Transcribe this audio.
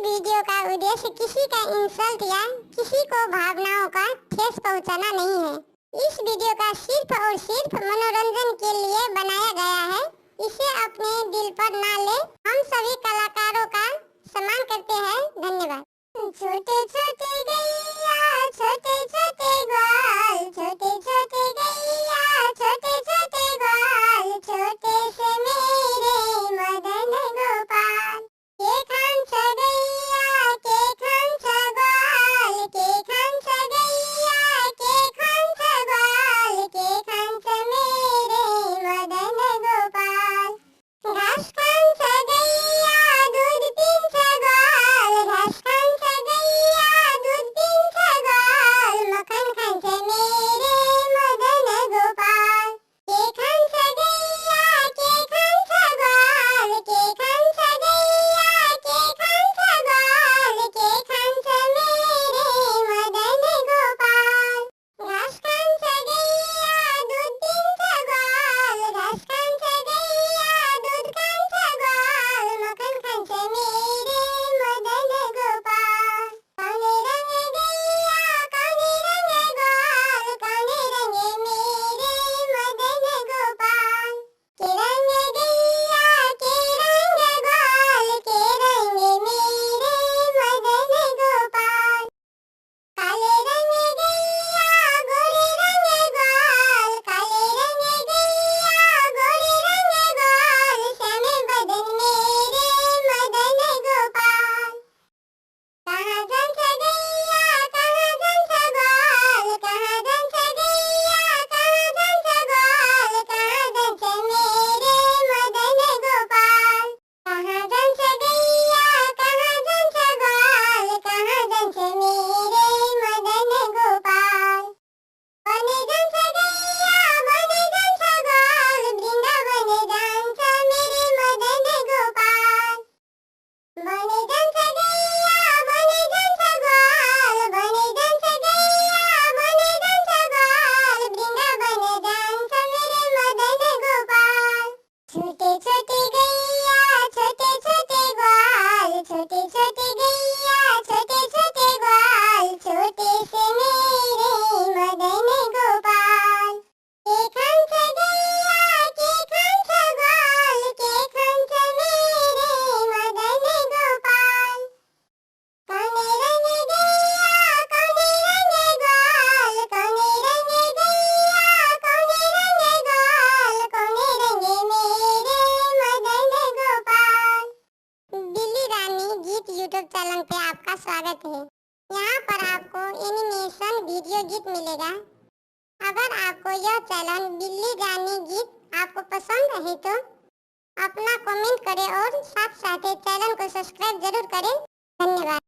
Video का उद्देश्य किसी का इंसल्ट या किसी को भावनाओं का ठेस पहुंचाना नहीं है। इस वीडियो का सिर्फ और सिर्फ मनोरंजन के लिए बनाया गया है। इसे अपने दिल पर ना ले। हम सभी कलाकारों का सम्मान करते हैं। धन्यवाद। छोटे छोटे गैया छोटे छोटे ग्वाल, छोटे छोटे गैया छोटे छोटे ग्वाल, छोटे से मेरे मदन गोपाल। के खान सा गैया के खान सा ग्वाल, के खान सा गैया के खान सा ग्वाल, के खान सा मेरे मदन गोपाल। घास खान सा गैया दूध पीन सा ग्वाल, घास खान सा गैया दूध पीन सा ग्वाल, मक्खन खान सा मेरे मदन गोपाल। के खान सा गैया के खान सा ग्वाल, के खान सा गैया के खान सा ग्वाल, के खान सा मेरे मदन गोपाल। घास खान सा गैया दूध पीन सा ग्वाल, घास खान सा गैया दूध खान सा ग्वाल, मक्खन खान सा मेरे मदन गोपाल। काले रंग गैया काले रंग ग्वाल, काले रंग मेरे मदन गोपाल। के रंग गैया के रंग ग्वाल, के रंग मेरे मदन गोपाल। काले रंग गैया गोरे रंग ग्वाल, काले रंग गैया गोरे रंग ग्वाल, श्यामे बदन मेरे मदन गोपाल। कहाँ जन सा गैया कहाँ जन सा ग्वाल, कहाँ जन सा गैया कहाँ जन सा ग्वाल, कहाँ जन सा मेरे मदन गोपाल। कहाँ जन सा गैया कहाँ जन सा ग्वाल, कहाँ जन सा मेरे मदन गोपाल। बने जन सा गैया बने जन सा ग्वाल, वृंदावन जान सा मेरे मदन गोपाल। बने जन सा गैया बने जन सा ग्वाल, बने जन सा गैया बने जन सा ग्वाल, वृंदावन जान सा मेरे मदन गोपाल। छोटे छोटे गैया छोटे छोटे ग्वाल, छोटे छोटे गैया छोटे छोटे ग्वाल, छोटे से मेरे मदन गोपाल। के खान सा गैया के खान सा ग्वाल, के खान सा मेरे मदन गोपाल। काले रंग गैया काले रंग ग्वाल, काले रंग गैया काले रंग ग्वाल, काले रंग मेरे मदन गोपाल। बिल्ली रानी गीत यूट्यूब चैनल पे आपका स्वागत है। यहाँ पर आपको एनिमेशन वीडियो गीत मिलेगा। अगर आपको यह चैनल बिल्ली रानी गीत आपको पसंद है तो अपना कमेंट करें और साथ साथ चैनल को सब्सक्राइब जरूर करें। धन्यवाद।